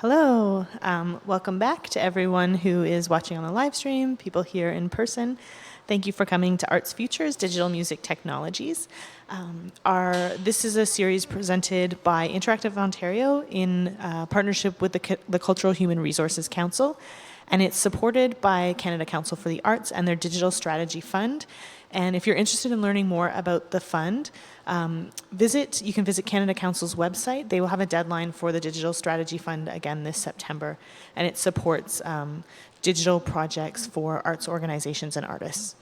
Hello. Welcome back to everyone who is watching on the live stream, people here in person. Thank you for coming to Arts Futures, Digital Music Technologies. This is a series presented by Interactive Ontario in partnership with the Cultural Human Resources Council, and it's supported by Canada Council for the Arts and their Digital Strategy Fund. And if you're interested in learning more about the fund, you can visit Canada Council's website. They will have a deadline for the Digital Strategy Fund again this September, and it supports digital projects for arts organizations and artists.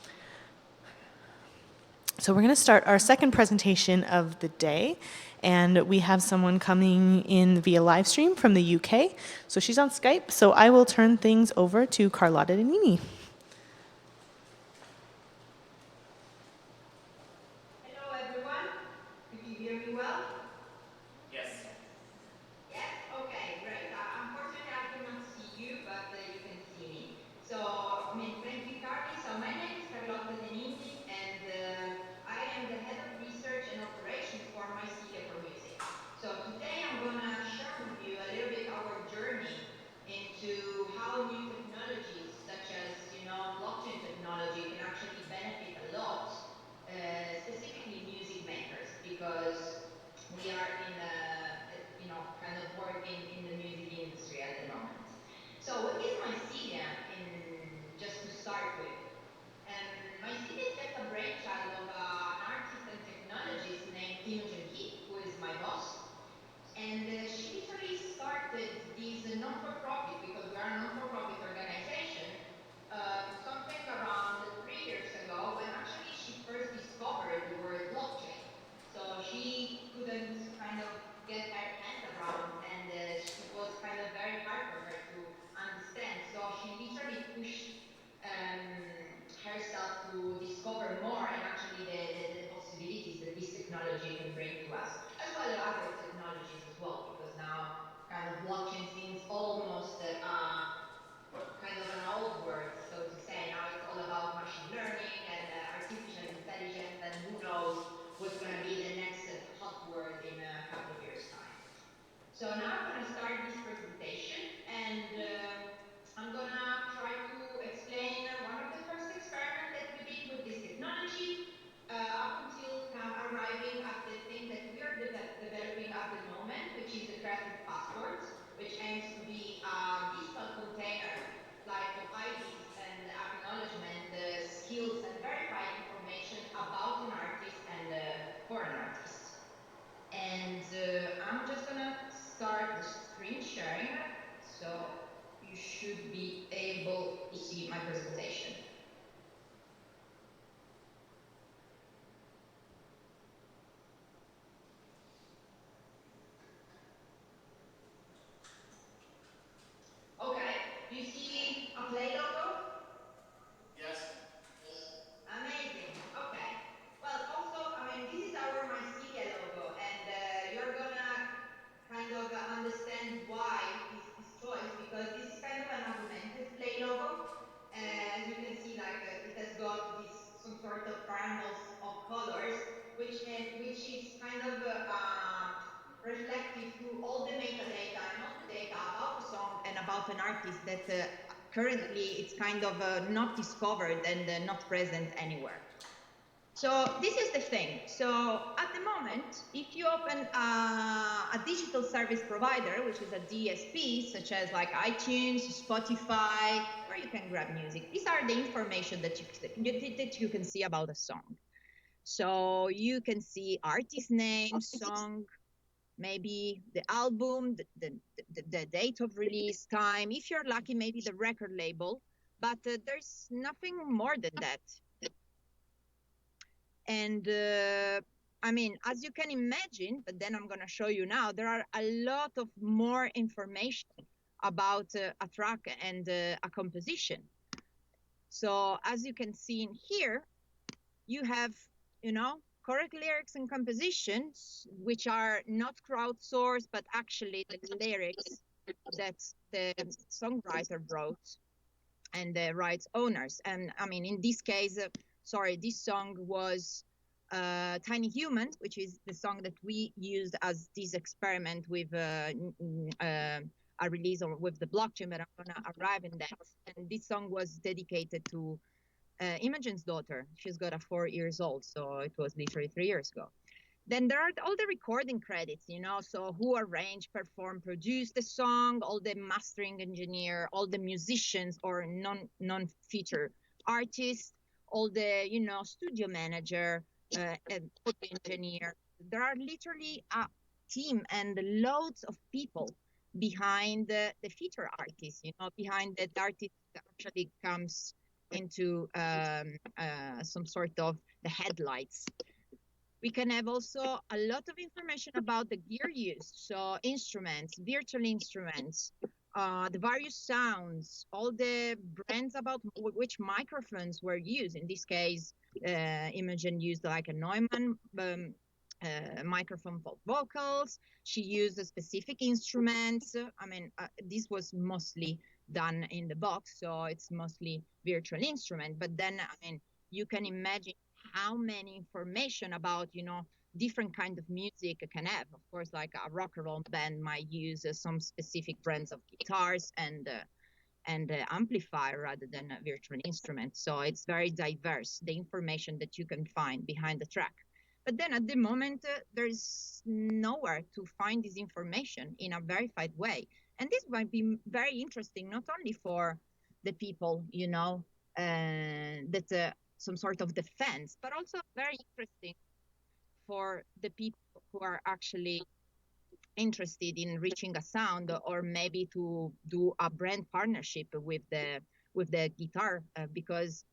So we're going to start our second presentation of the day, and we have someone coming in via live stream from the UK. So she's on Skype, so I will turn things over to Carlotta and Ninni. Hello, everyone. Could you hear me well? Yes. Yes? Okay, great. Unfortunately, I cannot see you, but you can see me. So, thank you, Carly. So, my name is Carlotta de Ninni, and I am the head of research and operations for Mycelia for Music. So, today I'm going to share with you a little bit our journey into how new technologies, such as, blockchain technology, can actually benefit a lot, specifically music makers, because we are in kind of working in the music industry at the moment. So what is Mycelia in just to start with? Mycelia is just a brainchild of an artist and technologist named Imogen Heap, who is my boss. And she literally started this non-for-profit, because we are a non-for-profit organization, something around 3 years ago, when actually she first discovered the word blockchain. So she couldn't kind of get her hands around, and it was kind of very hard for her to understand. So she literally pushed herself to discover more, and actually the possibilities that this technology can bring to us, as well as other technologies as well, because now kind of blockchain seems almost kind of an old word, so to say. Now it's all about machine learning and artificial intelligence, and who knows what's going to be the next hot word in a couple of years' time. So now I'm going to start this presentation, and I'm going to try to explain one of the first experiments that we did with this technology, up until arriving at the thing that we are developing at the moment, which is the Creative Passport, which aims to be a digital container like of IDs and acknowledgement, skills, and verified information about an artist and for an artist. And I'm just gonna start the screen sharing, so you should be able to see my presentation. Okay, do you see a play logo? Yes. Amazing. Okay. Well, also, this is our Mycelia logo, and you're gonna kind of understand why this choice, because this is kind of an augmented play logo. As you can see, like it has got this some sort of triangles of colors, which is kind of reflective to all the metadata and all the data about the song and about an artist that currently it's kind of not discovered and not present anywhere. So this is the thing. So at the moment, if you open a digital service provider, which is a DSP, such as like iTunes, Spotify, where you can grab music, these are the information that you can see about a song. So you can see artist name, song, maybe the album, the date of release, time. If you're lucky, maybe the record label. But there's nothing more than that. And as you can imagine, but then I'm going to show you now, there are a lot of more information about a track and a composition. So as you can see in here, you have, correct lyrics and compositions, which are not crowdsourced, but actually the lyrics that the songwriter wrote and the rights owners. And in this case, this song was Tiny Human, which is the song that we used as this experiment with a release with the blockchain, but I'm gonna arrive in that. And this song was dedicated to Imogen's daughter. She's got a 4 years old, so it was literally 3 years ago. Then there are all the recording credits, so who arranged, performed, produced the song, all the mastering engineer, all the musicians or non-feature artists, all the, studio manager, and audio engineer. There are literally a team and loads of people behind the feature artist, behind the artist that actually comes into some sort of the headlights. We can have also a lot of information about the gear used, so instruments, virtual instruments, the various sounds, all the brands about which microphones were used. In this case, Imogen used like a Neumann microphone for vocals. She used a specific instruments. This was mostly done in the box, so it's mostly virtual instrument. But then, you can imagine how many information about different kind of music can have. Of course, like a rock and roll band might use some specific brands of guitars and amplifier rather than a virtual instrument. So it's very diverse, the information that you can find behind the track. But then at the moment, there's nowhere to find this information in a verified way. And this might be very interesting, not only for the people, that some sort of defense, but also very interesting for the people who are actually interested in reaching a sound, or maybe to do a brand partnership with the guitar, because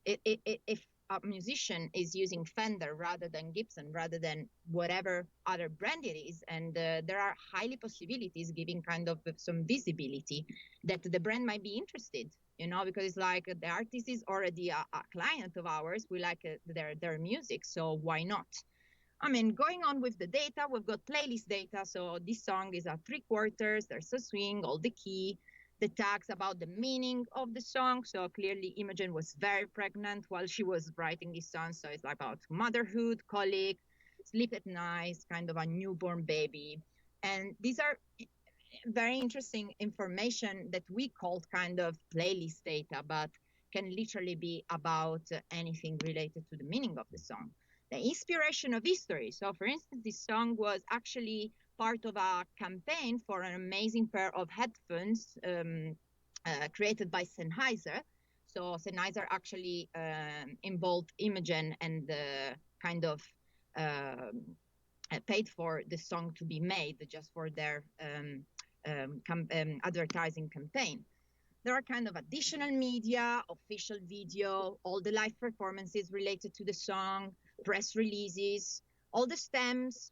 if a musician is using Fender rather than Gibson, rather than whatever other brand it is, and there are highly possibilities giving kind of some visibility that the brand might be interested, because it's like the artist is already a client of ours. We like their music, so why not? Going on with the data, we've got playlist data. So this song is a 3/4. There's a swing, all the key, the tags about the meaning of the song. So clearly Imogen was very pregnant while she was writing this song. So it's about motherhood, colic, sleep at night, kind of a newborn baby. And these are very interesting information that we called kind of playlist data, but can literally be about anything related to the meaning of the song. The inspiration of history. So, for instance, this song was actually part of a campaign for an amazing pair of headphones created by Sennheiser. So, Sennheiser actually involved Imogen and kind of paid for the song to be made just for their advertising campaign. There are kind of additional media, official video, all the live performances related to the song, press releases, all the stems,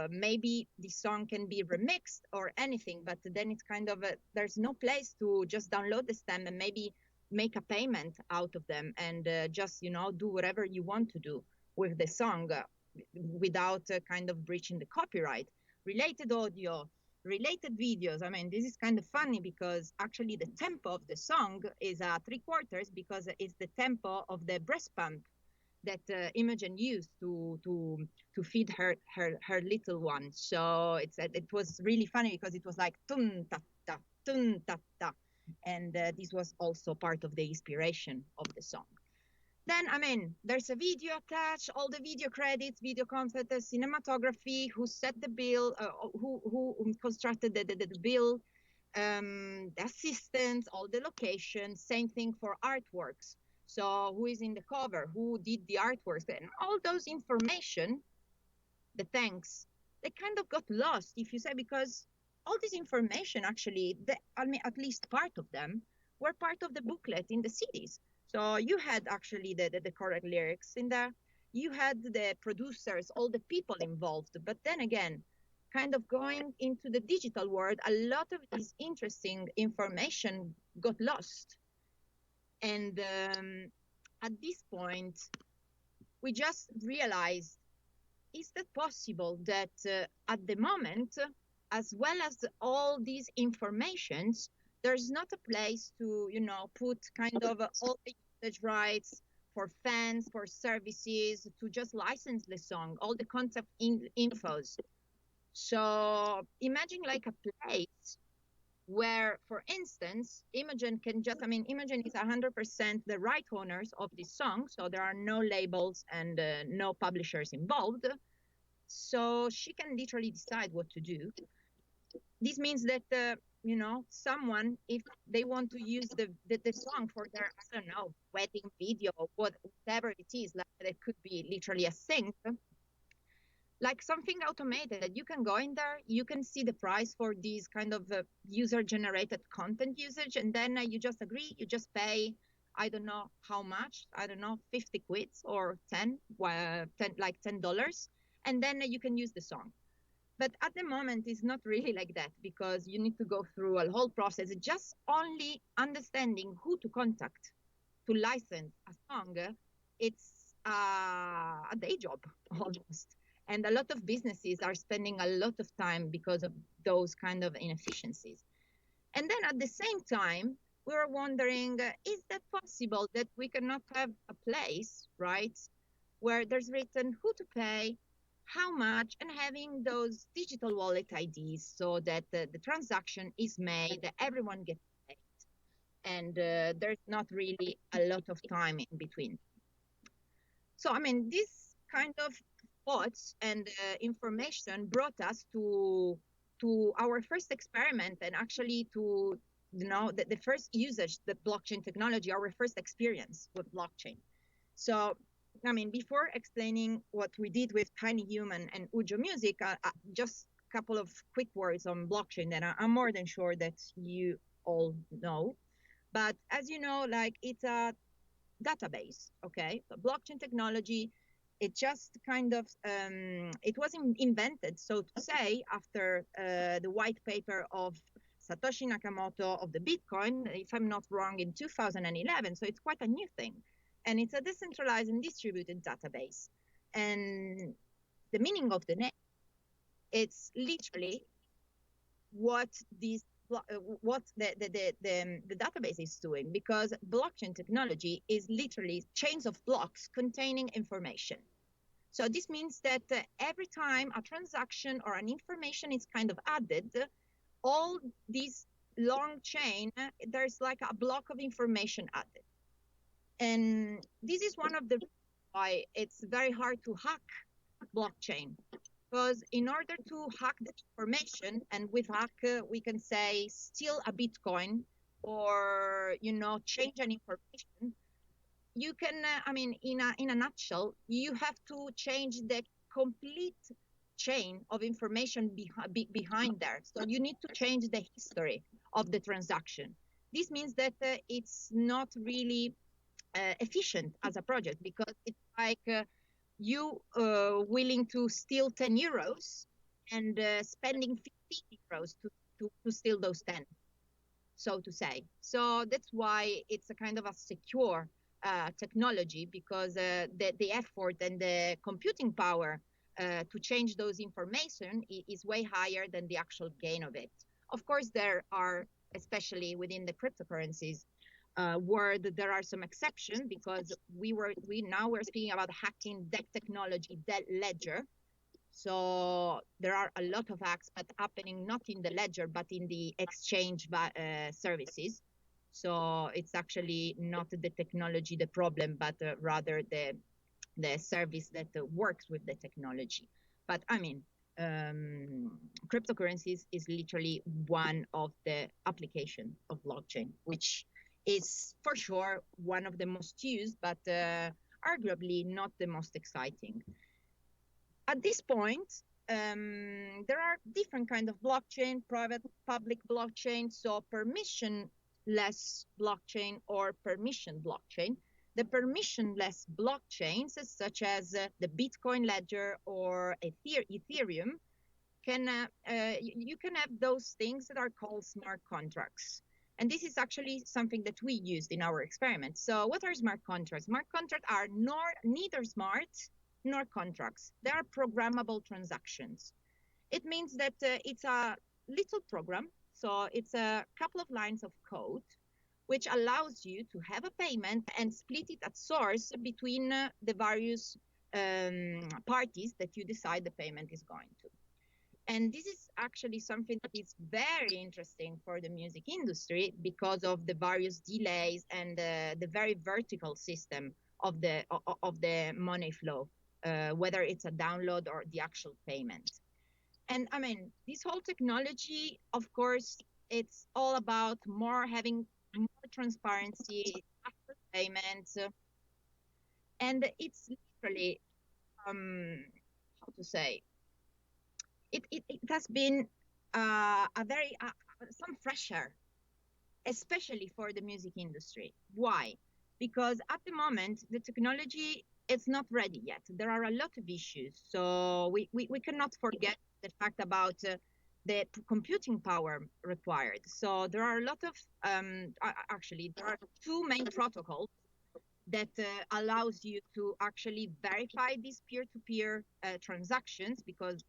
maybe the song can be remixed or anything, but then it's kind of there's no place to just download the stem and maybe make a payment out of them and just, do whatever you want to do with the song without kind of breaching the copyright. Related audio, related videos. This is kind of funny because actually the tempo of the song is 3/4 because it's the tempo of the breast pump that Imogen used to feed her little one. So it was really funny because it was like tun ta ta tun ta ta, and this was also part of the inspiration of the song. Then, there's a video attached, all the video credits, video concept, cinematography, who set the bill, who constructed the bill, the assistants, all the locations, same thing for artworks. So who is in the cover, who did the artworks, and all those information, the thanks, they kind of got lost, if you say, because all this information actually, at least part of them, were part of the booklet in the CDs. So you had actually the correct lyrics in there. You had the producers, all the people involved. But then again, kind of going into the digital world, a lot of this interesting information got lost. And at this point, we just realized, is that possible that at the moment, as well as all these informations, there's not a place to, put kind of all the usage rights for fans, for services, to just license the song, all the contact infos. So imagine like a place where, for instance, Imogen can just, I mean, Imogen is 100% the right owners of this song, so there are no labels and no publishers involved. So she can literally decide what to do. This means that, someone, if they want to use the song for their, I don't know, wedding video, whatever it is, like it could be literally a sync, like something automated that you can go in there, you can see the price for these kind of user generated content usage, and then you just agree, you just pay, I don't know how much, I don't know, 50 quids or 10, like $10, and then you can use the song. But at the moment, it's not really like that, because you need to go through a whole process. Just only understanding who to contact to license a song, it's a day job almost. And a lot of businesses are spending a lot of time because of those kind of inefficiencies. And then at the same time, we were wondering, is that possible that we cannot have a place, right, where there's written who to pay, how much, and having those digital wallet IDs so that the transaction is made, everyone gets paid, and there's not really a lot of time in between. So, I mean, this kind of thoughts and information brought us to our first experiment, and actually to the first usage, the blockchain technology, our first experience with blockchain. So, I mean, before explaining what we did with Tiny Human and Ujo Music, just a couple of quick words on blockchain that I'm more than sure that you all know. But as you know, like, it's a database, okay? So blockchain technology, it just kind of, it was invented, so to say, after the white paper of Satoshi Nakamoto of the Bitcoin, if I'm not wrong, in 2011. So it's quite a new thing. And it's a decentralized and distributed database. And the meaning of the name, it's literally what these what the database is doing, because blockchain technology is literally chains of blocks containing information. So this means that every time a transaction or an information is kind of added, all these long chain, there's like a block of information added. And this is one of the reasons why it's very hard to hack blockchain, because in order to hack the information, and with hack we can say steal a Bitcoin, or change an information, you can I mean, in a nutshell, you have to change the complete chain of information behind there. So you need to change the history of the transaction. This means that it's not really efficient as a project, because it's like you willing to steal 10 euros and spending 15 euros to steal those 10, so to say. So that's why it's a kind of a secure technology, because the effort and the computing power to change those information is way higher than the actual gain of it. Of course, there are, especially within the cryptocurrencies, where there are some exceptions, because we're speaking about hacking that technology, that ledger. So there are a lot of hacks, but happening not in the ledger, but in the exchange services. So it's actually not the technology the problem, but rather the service that works with the technology. But I mean, cryptocurrencies is literally one of the application of blockchain, which is for sure one of the most used, but arguably not the most exciting. At this point, there are different kinds of blockchain, private, public blockchain, so permissionless blockchain or permission blockchain. The permissionless blockchains, such as the Bitcoin ledger or Ethereum, you can have those things that are called smart contracts. And this is actually something that we used in our experiment. So what are smart contracts? Smart contracts are neither smart nor contracts. They are programmable transactions. It means that it's a little program. So it's a couple of lines of code, which allows you to have a payment and split it at source between the various parties that you decide the payment is going to. And this is actually something that is very interesting for the music industry because of the various delays and the very vertical system of the money flow, whether it's a download or the actual payment. And I mean, this whole technology, of course, it's all about having more transparency, faster payments, and it's literally, how to say, it has been a very some fresh air, especially for the music industry. Why? Because at the moment the technology is not ready yet. There are a lot of issues, so we cannot forget the fact about the computing power required. So there are a lot of actually there are two main protocols that allows you to actually verify these peer-to-peer transactions, because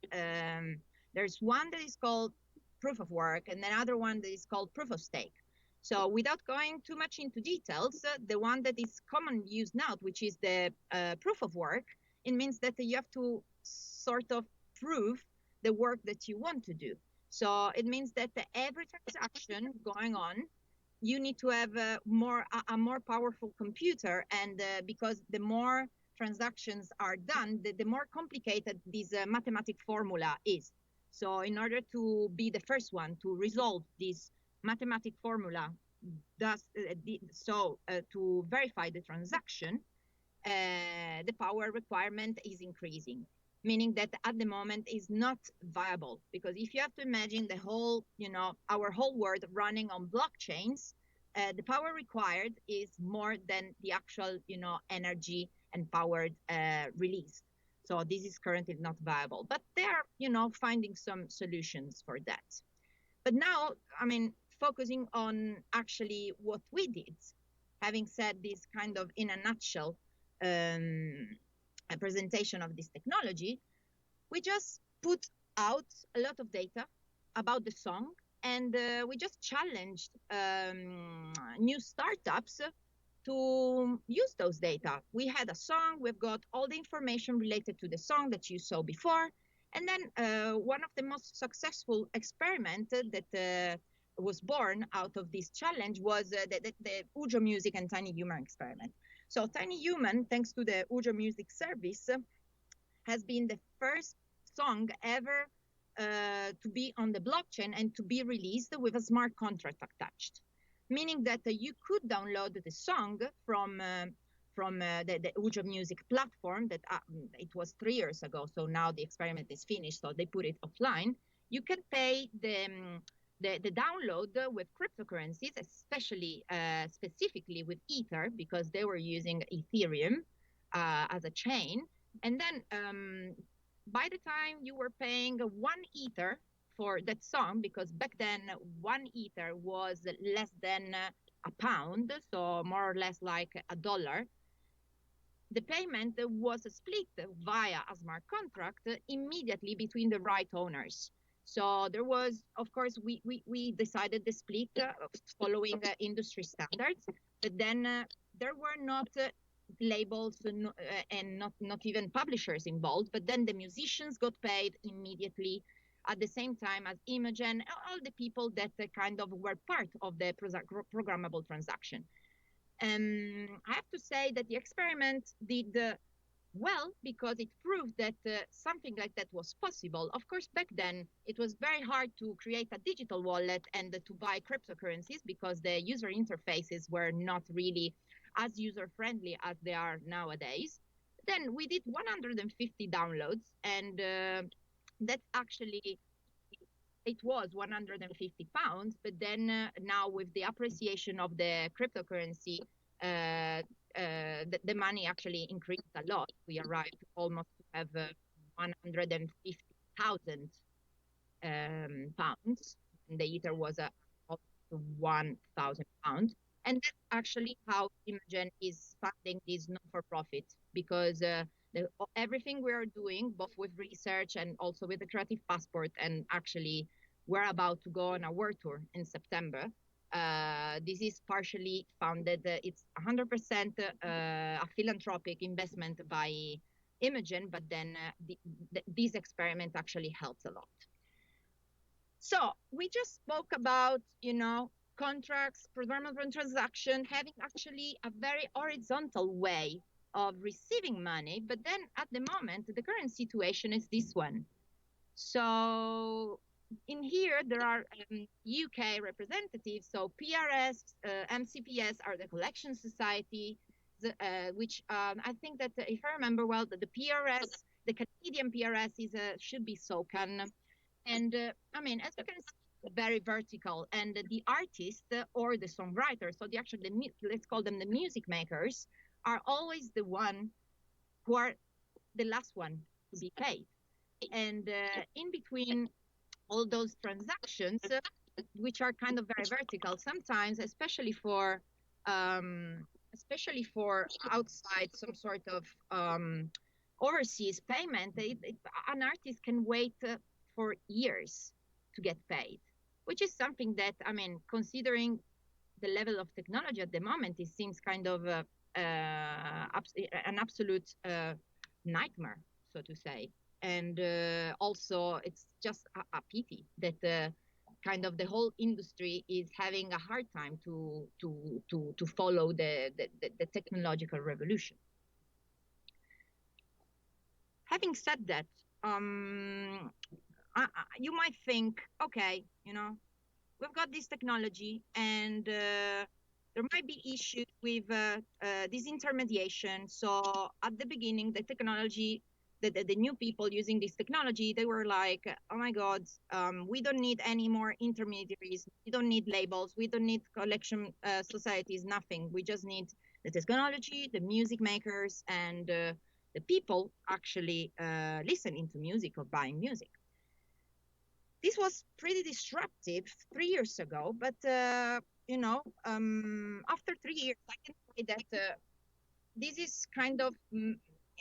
there's one that is called proof of work and another one that is called proof of stake. So without going too much into details, the one that is commonly used now, which is the proof of work, it means that you have to sort of prove the work that you want to do. So it means that every transaction going on, you need to have a more powerful computer, and because the more transactions are done, the more complicated this mathematic formula is. So in order to be the first one to resolve this mathematic formula, to verify the transaction, the power requirement is increasing, meaning that at the moment is not viable. Because if you have to imagine the whole, our whole world running on blockchains, the power required is more than the actual, energy and power released. So this is currently not viable, but they are, finding some solutions for that. But now, I mean, focusing on actually what we did, having said this kind of in a nutshell, a presentation of this technology, we just put out a lot of data about the song, and we just challenged new startups to use those data. We had a song, we've got all the information related to the song that you saw before. And then one of the most successful experiments that was born out of this challenge was the Ujo Music and Tiny Human experiment. So Tiny Human, thanks to the Ujo Music service, has been the first song ever to be on the blockchain and to be released with a smart contract attached, meaning that you could download the song from the Ujo Music platform. That it was 3 years ago, so now the experiment is finished, so they put it offline. You can pay the download with cryptocurrencies, especially specifically with Ether, because they were using Ethereum as a chain. And then by the time you were paying 1 Ether for that song, because back then 1 Ether was less than a pound, so more or less like $1, the payment was split via a smart contract immediately between the right owners. So there was, of course, we decided the split following industry standards, but then there were not labels and not even publishers involved, but then the musicians got paid immediately at the same time as Imogen, all the people that kind of were part of the programmable transaction. I have to say that the experiment did well, because it proved that something like that was possible. Of course, back then it was very hard to create a digital wallet and to buy cryptocurrencies, because the user interfaces were not really as user-friendly as they are nowadays. Then we did 150 downloads, and that's actually, it was 150 pounds, but then now with the appreciation of the cryptocurrency, the money actually increased a lot. We arrived almost to have 150,000 pounds, and the Ether was almost 1,000 pounds. And that's actually how Imogen is funding this non-for-profit, because everything we are doing, both with research and also with the Creative Passport, and actually we're about to go on a world tour in September. This is partially funded. It's 100% a philanthropic investment by Imogen, but then this experiment actually helps a lot. So we just spoke about, contracts, programmable transaction, having actually a very horizontal way of receiving money. But then at the moment, the current situation is this one. So in here, there are UK representatives. So PRS, MCPS are the collection society, which I think that if I remember well, the PRS, the Canadian PRS should be SOCAN. And I mean, as you can see, very vertical. And the artist or the songwriter, so let's call them the music makers, are always the one who are the last one to be paid. And in between all those transactions, which are kind of very vertical, sometimes, especially for outside some sort of overseas payment, an artist can wait for years to get paid, which is something that, I mean, considering the level of technology at the moment, it seems kind of an absolute nightmare, so to say. And also, it's just a pity that kind of the whole industry is having a hard time to follow the technological revolution. Having said that, you might think, okay, we've got this technology, and there might be issues with disintermediation. So at the beginning, the technology, the new people using this technology, they were like, oh my God, we don't need any more intermediaries. We don't need labels. We don't need collection societies, nothing. We just need the technology, the music makers, and the people actually listening to music or buying music. This was pretty disruptive 3 years ago, but after 3 years, I can say that this is kind of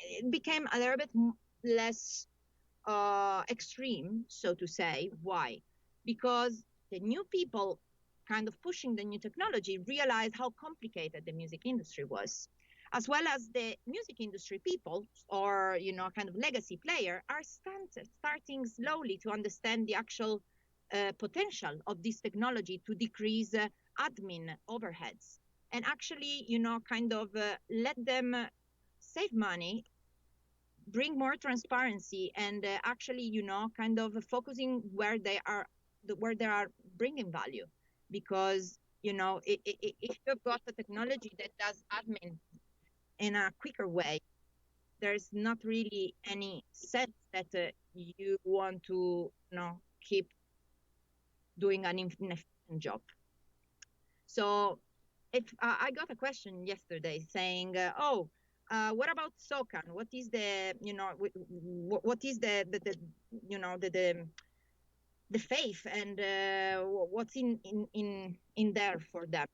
it became a little bit less extreme, so to say. Why? Because the new people kind of pushing the new technology realized how complicated the music industry was, as well as the music industry people, or kind of legacy player, are starting slowly to understand the actual potential of this technology to decrease admin overheads, and actually kind of let them save money, bring more transparency, and actually kind of focusing where they are bringing value. Because if you've got a technology that does admin in a quicker way, there's not really any sense that you want to keep doing an inefficient job. So if I got a question yesterday saying, what about SOCAN? What is the what is the faith, and what's in there for them?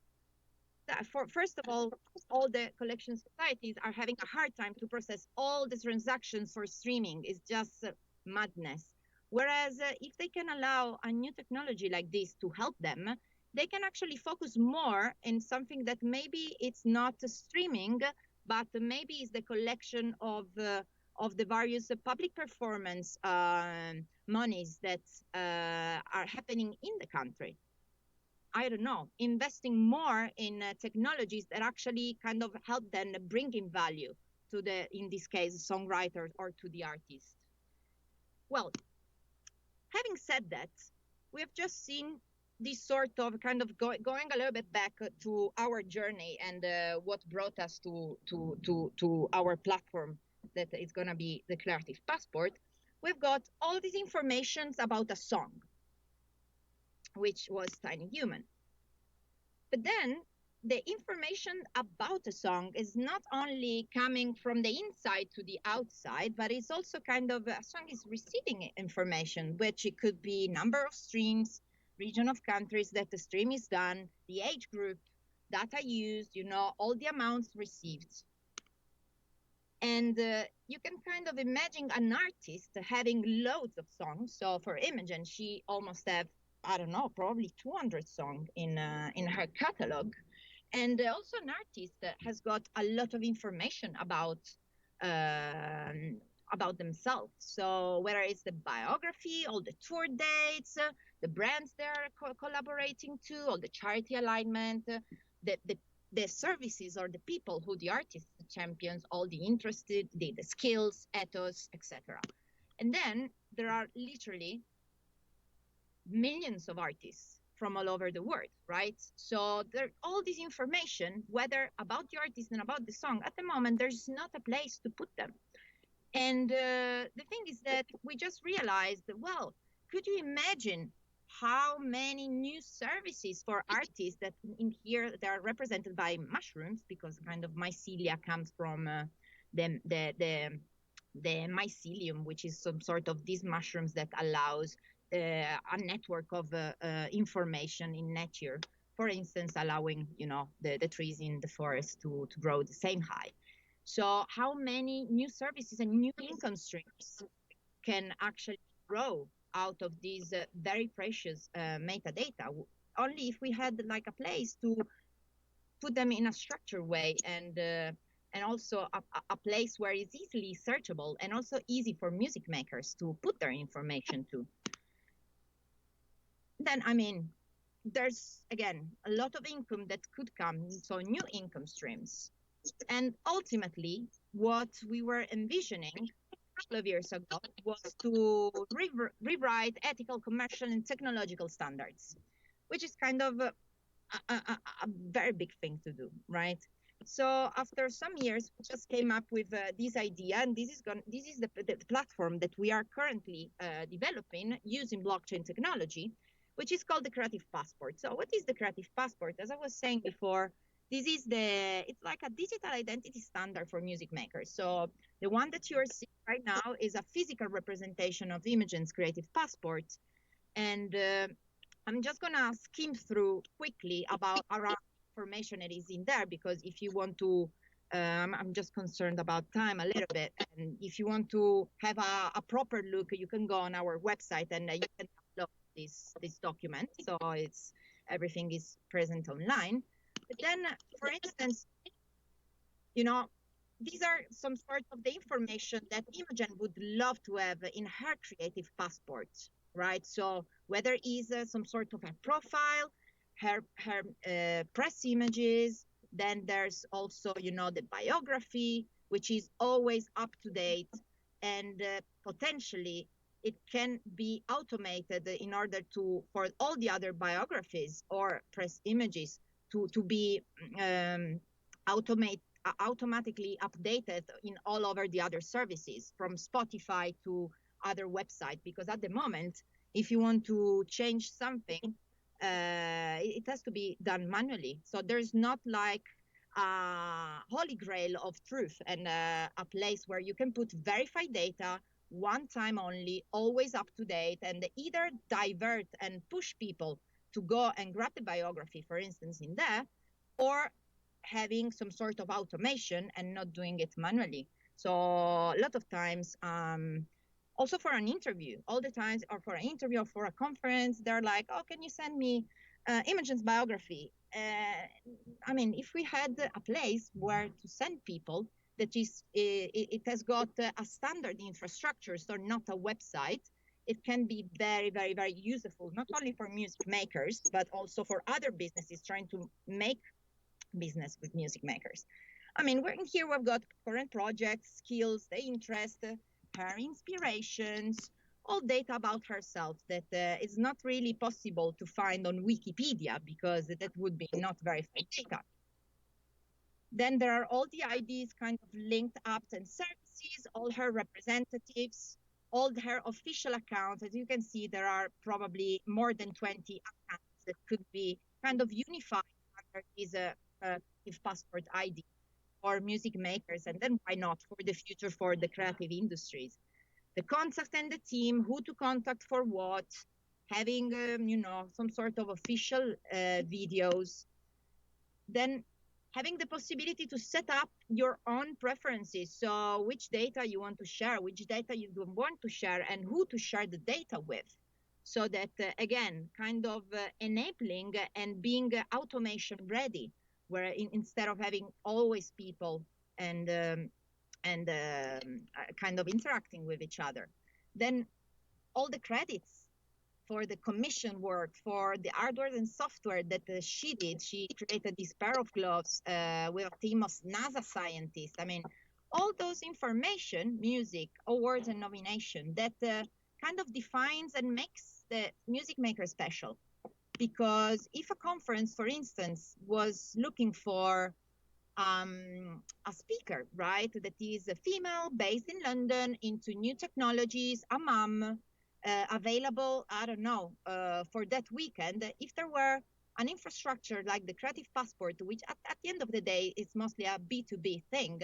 First of all the collection societies are having a hard time to process all the transactions for streaming. It's just madness. Whereas if they can allow a new technology like this to help them, they can actually focus more in something that maybe it's not streaming, but maybe it's the collection of the various public performance monies that are happening in the country. I don't know, investing more in technologies that actually kind of help them bring in value to in this case, songwriters, or to the artist. Well, having said that, we have just seen this sort of kind of going a little bit back to our journey, and what brought us to our platform that is going to be the Creative Passport. We've got all these informations about a song, which was Tiny Human. But then the information about a song is not only coming from the inside to the outside, but it's also kind of a song is receiving information, which it could be number of streams, region of countries that the stream is done, the age group, data used, all the amounts received. And you can kind of imagine an artist having loads of songs. So for Imogen, she almost have, I don't know, probably 200 songs in her catalog. And also an artist has got a lot of information about about themselves. So whether it's the biography, all the tour dates, the brands they're collaborating to, all the charity alignment, the services or the people who the artists champions, all the interested, the skills, ethos, etc. And then there are literally millions of artists from all over the world, right? So there all this information, whether about the artist and about the song, at the moment there's not a place to put them. And the thing is that we just realized that, well, could you imagine how many new services for artists that in here they are represented by mushrooms, because kind of mycelia comes from the mycelium, which is some sort of these mushrooms that allows a network of information in nature. For instance, allowing the trees in the forest to grow the same height. So how many new services and new income streams can actually grow out of these very precious metadata? Only if we had like a place to put them in a structured way, and also a place where it's easily searchable and also easy for music makers to put their information to. Then, I mean, there's again a lot of income that could come, so new income streams. And ultimately, what we were envisioning a couple of years ago was to rewrite ethical, commercial, and technological standards, which is kind of a very big thing to do, right? So after some years, we just came up with this idea, and this is the platform that we are currently developing using blockchain technology, which is called the Creative Passport. So what is the Creative Passport? As I was saying before, it's like a digital identity standard for music makers. So the one that you're seeing right now is a physical representation of Imogen's Creative Passport. And I'm just gonna skim through quickly about around information that is in there, because if you want to, I'm just concerned about time a little bit. And if you want to have a proper look, you can go on our website and you can download this document. So everything is present online. But then, for instance, these are some sort of the information that Imogen would love to have in her creative passport, right? So whether is some sort of a profile, her press images, then there's also, the biography, which is always up to date, and potentially it can be automated in order for all the other biographies or press images to be automatically updated in all over the other services, from Spotify to other websites. Because at the moment, if you want to change something, it has to be done manually. So there's not like a holy grail of truth and a place where you can put verified data one time only, always up to date, and either divert and push people to go and grab the biography, for instance, in there, or having some sort of automation and not doing it manually. So a lot of times, also for an interview, all the times, or for an interview or for a conference, they're like, oh, can you send me Imogen's biography? I mean, if we had a place where to send people, that is, it has got a standard infrastructure, so not a website, it can be very, very, very useful, not only for music makers, but also for other businesses trying to make business with music makers. I mean, we're in here, we've got current projects, skills, the interest, her inspirations, all data about herself that is not really possible to find on Wikipedia, because that would be not verified data. Then there are all the IDs kind of linked apps and services, all her representatives, all her official accounts. As you can see, there are probably more than 20 accounts that could be kind of unified under this Creative Passport ID for music makers, and then why not for the future for the creative industries. The contact and the team, who to contact for what, having some sort of official videos, then having the possibility to set up your own preferences. So which data you want to share, which data you don't want to share, and who to share the data with. So that, again, kind of enabling and being automation ready, where instead of having always people and and kind of interacting with each other. Then all the credits for the commission work, for the hardware and software that she did. She created this pair of gloves with a team of NASA scientists. I mean, all those information, music, awards, and nomination that kind of defines and makes the music maker special. Because if a conference, for instance, was looking for a speaker, right, that is a female based in London into new technologies, a mom, available, I don't know, for that weekend, if there were an infrastructure like the Creative Passport, which at the end of the day is mostly a B2B thing,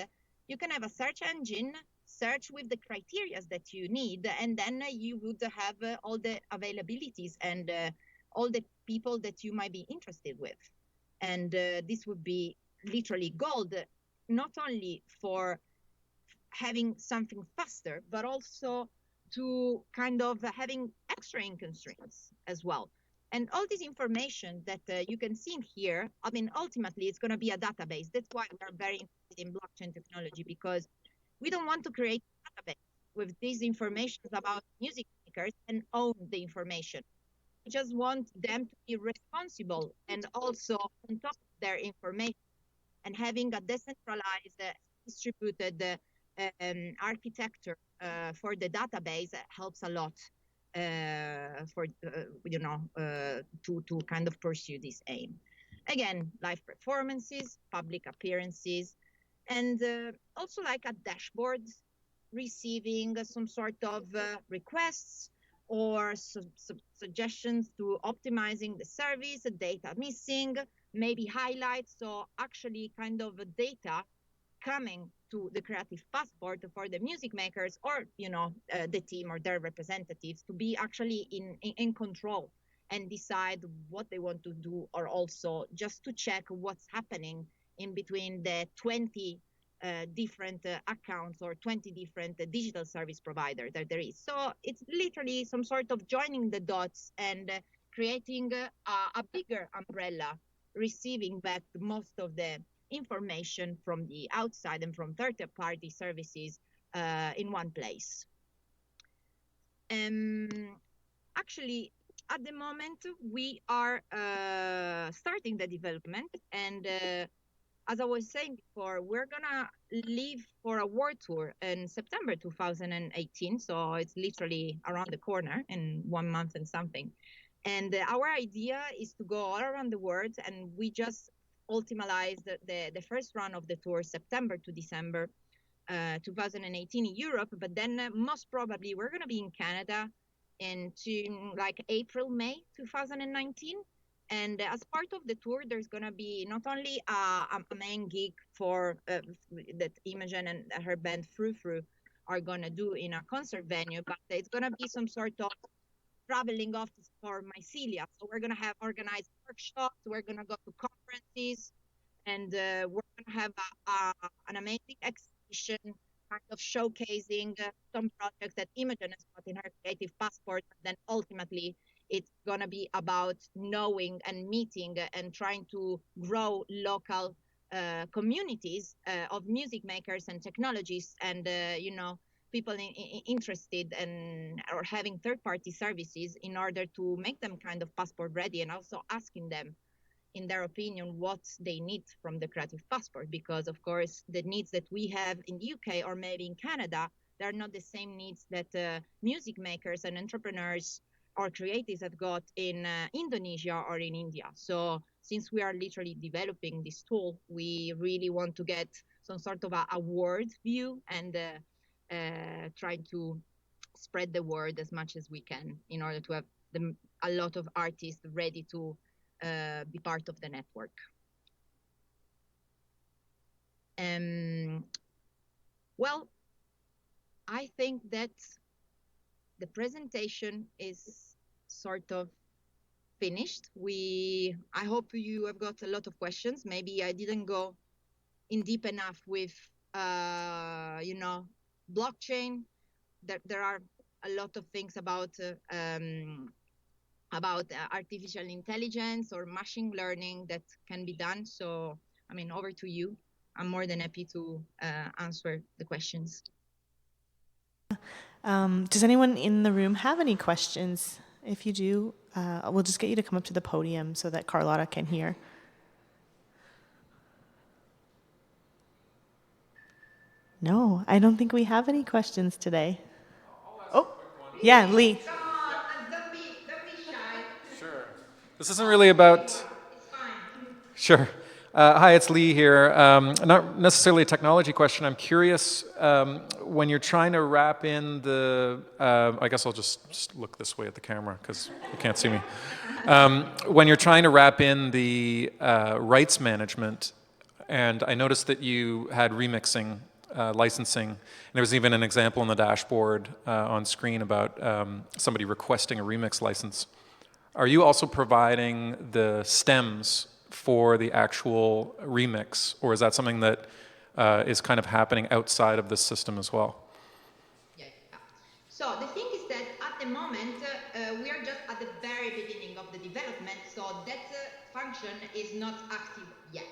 you can have a search engine, search with the criteria that you need, and then you would have all the availabilities and all the people that you might be interested with. And this would be literally gold, not only for having something faster, but also to kind of having extra income streams as well. And all this information that you can see in here, I mean, ultimately, it's going to be a database. That's why we're very interested in blockchain technology, because we don't want to create a database with these information about music makers and own the information. We just want them to be responsible and also on top of their information, and having a decentralized, distributed architecture for the database helps a lot for to kind of pursue this aim. Again, live performances, public appearances, and also like a dashboard, receiving some sort of requests or suggestions to optimizing the service, data missing, maybe highlights. So actually kind of data coming to the Creative Passport for the music makers, or the team or their representatives, to be actually in control and decide what they want to do, or also just to check what's happening in between the 20 different accounts or 20 different digital service provider that there is. So it's literally some sort of joining the dots and creating a bigger umbrella, receiving back most of the information from the outside and from third-party services in one place. Actually, at the moment, we are starting the development, and as I was saying before, we're gonna leave for a world tour in September 2018. So it's literally around the corner in 1 month and something. And our idea is to go all around the world, and we just ultimalized the first run of the tour, September to December 2018 in Europe. But then most probably we're going to be in Canada into like April, May 2019. And as part of the tour, there's going to be not only a main gig for that Imogen and her band Frou Frou are going to do in a concert venue, but it's going to be some sort of traveling office for Mycelia. So we're going to have organized workshops, we're going to go to conferences, and we're going to have an amazing exhibition, kind of showcasing some projects that Imogen has got in her Creative Passport. And then ultimately, it's going to be about knowing and meeting and trying to grow local communities of music makers and technologists, and people interested and or having third-party services in order to make them kind of passport ready, and also asking them in their opinion what they need from the Creative Passport, because of course the needs that we have in the UK or maybe in Canada, they're not the same needs that music makers and entrepreneurs or creatives have got in Indonesia or in India. So since we are literally developing this tool, we really want to get some sort of a world view, and trying to spread the word as much as we can in order to have a lot of artists ready to be part of the network. Well, I think that the presentation is sort of finished. I hope you have got a lot of questions. Maybe I didn't go in deep enough with, blockchain. There are a lot of things about artificial intelligence or machine learning that can be done. So, I mean, over to you. I'm more than happy to answer the questions. Does anyone in the room have any questions? If you do, we'll just get you to come up to the podium so that Carlotta can hear. No, I don't think we have any questions today. Oh, yeah, Lee. Come on, don't be shy. Sure. This isn't really about. It's fine. Sure. Hi, it's Lee here. Not necessarily a technology question. I'm curious when you're trying to wrap in the. I guess I'll just look this way at the camera because you can't see me. When you're trying to wrap in the rights management, and I noticed that you had remixing, licensing, and there was even an example on the dashboard on screen about somebody requesting a remix license. Are you also providing the stems for the actual remix, or is that something that is kind of happening outside of this system as well? Yeah. So the thing is that at the moment we are just at the very beginning of the development, so that function is not active yet.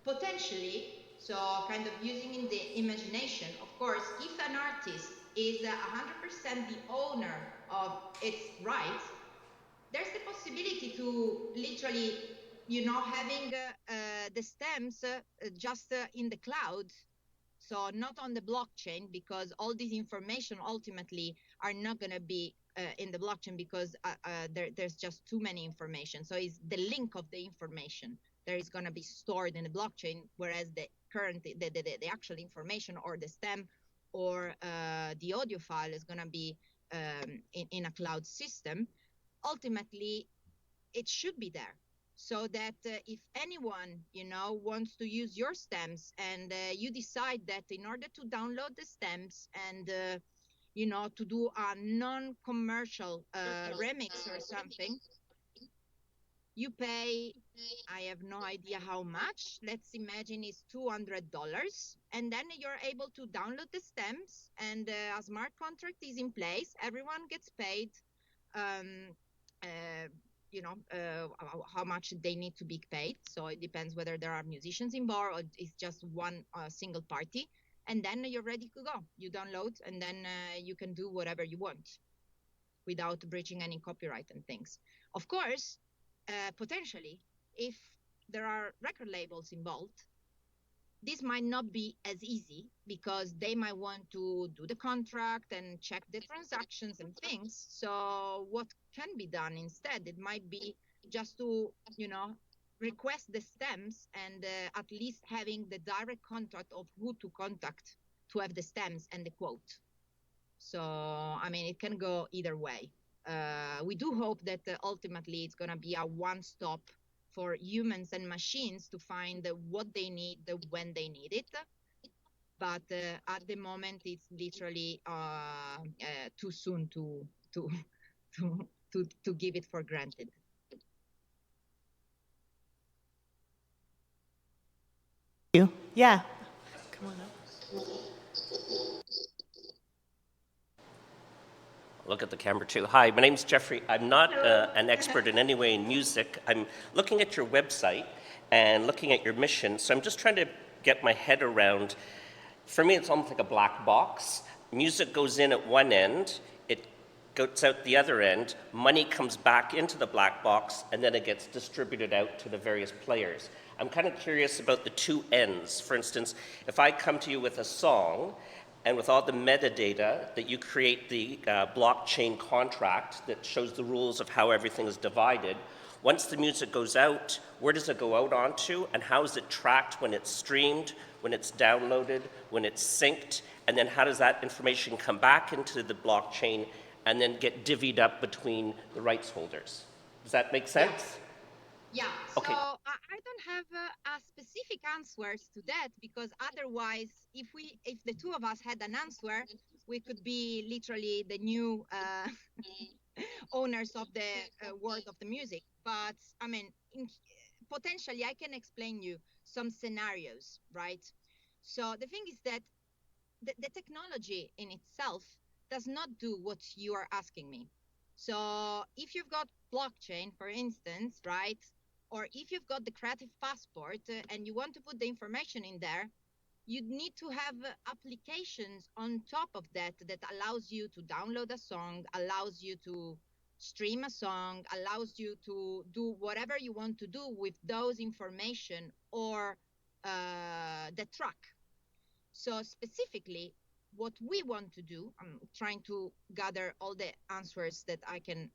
Potentially, so kind of using in the imagination, of course, if an artist is 100% the owner of its rights, there's the possibility to literally, having the stems just in the cloud, so not on the blockchain, because all this information ultimately are not going to be in the blockchain because there's just too many information. So it's the link of the information that is going to be stored in the blockchain, whereas the current, the actual information or the stem or the audio file is going to be in a cloud system. Ultimately, it should be there so that if anyone wants to use your stems and you decide that in order to download the stems and to do a non-commercial remix or something, you pay, I have no idea how much, let's imagine it's $200, and then you're able to download the stems, and a smart contract is in place, everyone gets paid um, uh, how much they need to be paid. So it depends whether there are musicians involved or it's just one single party. And then you're ready to go. You download and then you can do whatever you want without breaching any copyright and things. Of course, potentially, if there are record labels involved, this might not be as easy because they might want to do the contract and check the transactions and things. So what can be done instead? It might be just to, request the stems and at least having the direct contact of who to contact to have the stems and the quote. So, I mean, it can go either way. We do hope that ultimately it's going to be a one-stop for humans and machines to find what they need when they need it. But at the moment, it's literally too soon to to to give it for granted. You? Yeah. Come on up. Look at the camera too. Hi, my name's Jeffrey. I'm not an expert in any way in music. I'm looking at your website and looking at your mission, so I'm just trying to get my head around. For me, it's almost like a black box. Music goes in at one end, it goes out the other end, money comes back into the black box, and then it gets distributed out to the various players. I'm kind of curious about the two ends. For instance, if I come to you with a song, and with all the metadata that you create the blockchain contract that shows the rules of how everything is divided, once the music goes out, where does it go out onto, and how is it tracked when it's streamed, when it's downloaded, when it's synced, and then how does that information come back into the blockchain and then get divvied up between the rights holders? Does that make sense? Yeah. Okay. So I don't have a specific answers to that because otherwise, if the two of us had an answer, we could be literally the new owners of the world of the music. But I mean, potentially, I can explain you some scenarios, right? So the thing is that the technology in itself does not do what you are asking me. So if you've got blockchain, for instance, right? Or if you've got the Creative Passport and you want to put the information in there, you need to have applications on top of that that allows you to download a song, allows you to stream a song, allows you to do whatever you want to do with those information or the track. So specifically, what we want to do, I'm trying to gather all the answers that I can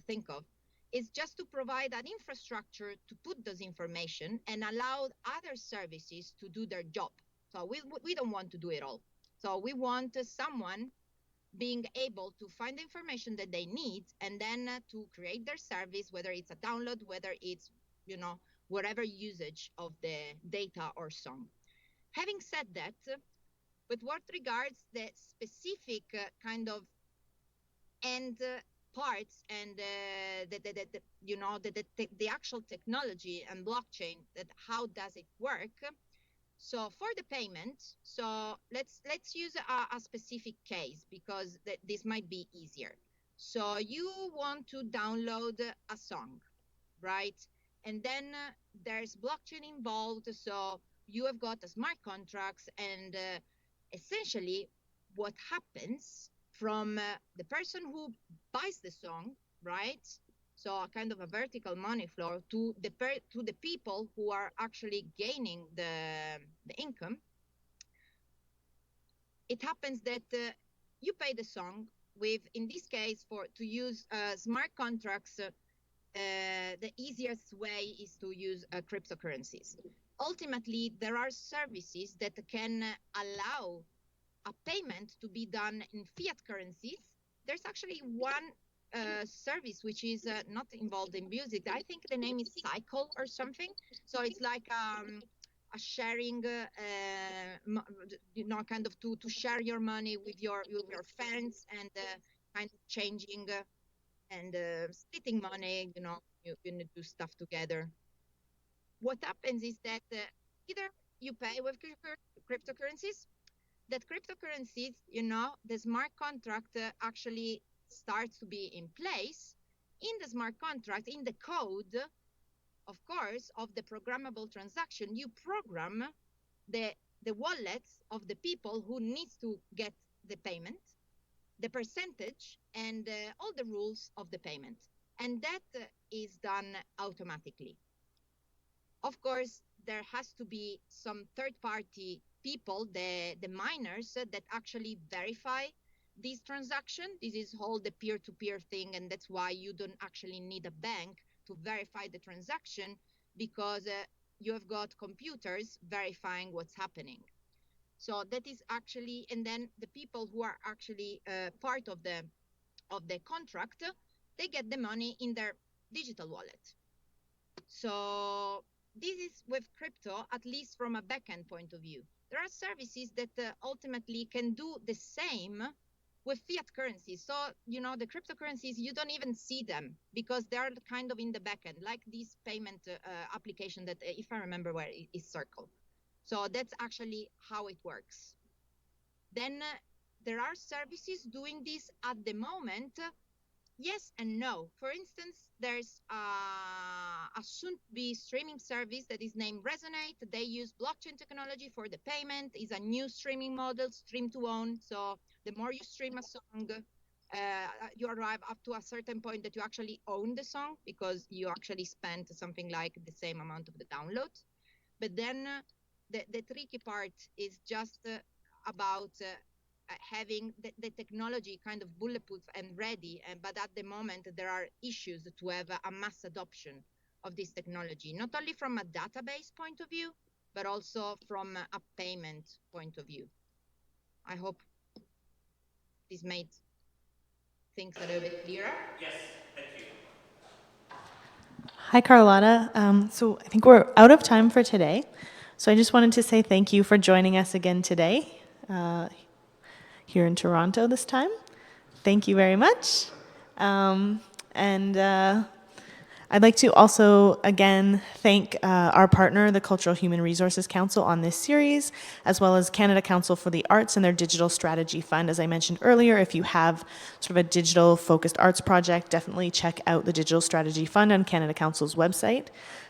think of, is just to provide an infrastructure to put those information and allow other services to do their job. So we don't want to do it all. So we want someone being able to find the information that they need and then to create their service, whether it's a download, whether it's, whatever usage of the data or song. Having said that, with what regards the specific kind of end parts and the actual technology and blockchain, that how does it work? So for the payment, so let's use a specific case because this might be easier. So you want to download a song, right? And then there's blockchain involved. So you have got smart contracts and essentially what happens from the person who buys the song, right? So a kind of a vertical money flow to the people who are actually gaining the income. It happens that you pay the song with, in this case, to use smart contracts. The easiest way is to use cryptocurrencies. Ultimately, there are services that can allow a payment to be done in fiat currencies. There's actually one service which is not involved in music. I think the name is Cycle or something. So it's like a sharing, kind of to share your money with your friends and kind of changing and splitting money. You need to do stuff together. What happens is that either you pay with cryptocurrencies, that cryptocurrencies, the smart contract actually starts to be in place. In the smart contract, in the code, of course, of the programmable transaction, you program the wallets of the people who needs to get the payment, the percentage, and all the rules of the payment. And that is done automatically. Of course, there has to be some third-party people, the miners, that actually verify this transaction. This is all the peer-to-peer thing, and that's why you don't actually need a bank to verify the transaction, because you have got computers verifying what's happening. So that is actually, and then the people who are actually part of the contract, they get the money in their digital wallet. So this is with crypto, at least from a backend point of view. There are services that ultimately can do the same with fiat currencies. So, the cryptocurrencies, you don't even see them because they're kind of in the backend, like this payment application that, if I remember well, is Circle. So that's actually how it works. Then there are services doing this at the moment. Yes and no. For instance, there's a soon-to-be streaming service that is named Resonate. They use blockchain technology for the payment. It's a new streaming model, stream to own. So the more you stream a song, you arrive up to a certain point that you actually own the song because you actually spent something like the same amount of the download. But then the tricky part is just about having the technology kind of bulletproof and ready, but at the moment there are issues to have a mass adoption of this technology, not only from a database point of view, but also from a payment point of view. I hope this made things a little bit clearer. Yes, thank you. Hi, Carlotta. So I think we're out of time for today. So I just wanted to say thank you for joining us again today here in Toronto this time. Thank you very much. And I'd like to also, again, thank our partner, the Cultural Human Resources Council, on this series, as well as Canada Council for the Arts and their Digital Strategy Fund. As I mentioned earlier, if you have sort of a digital-focused arts project, definitely check out the Digital Strategy Fund on Canada Council's website.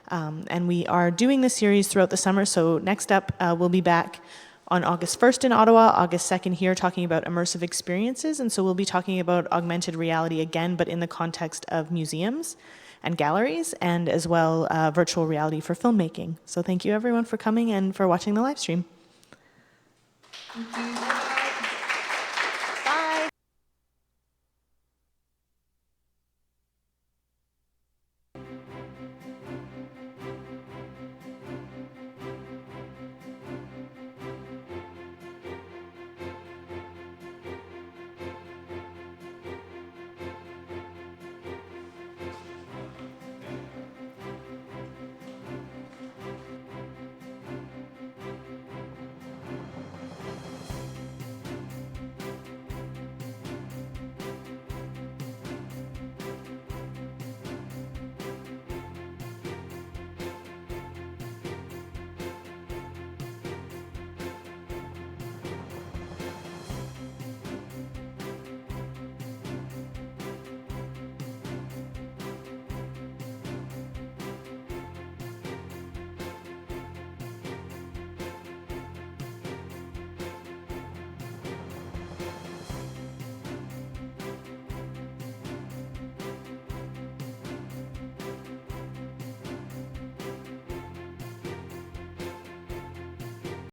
And we are doing this series throughout the summer, so next up, we'll be back on August 1st in Ottawa, August 2nd here, talking about immersive experiences. And so we'll be talking about augmented reality again, but in the context of museums and galleries, and as well virtual reality for filmmaking. So thank you everyone for coming and for watching the live stream. Thank you.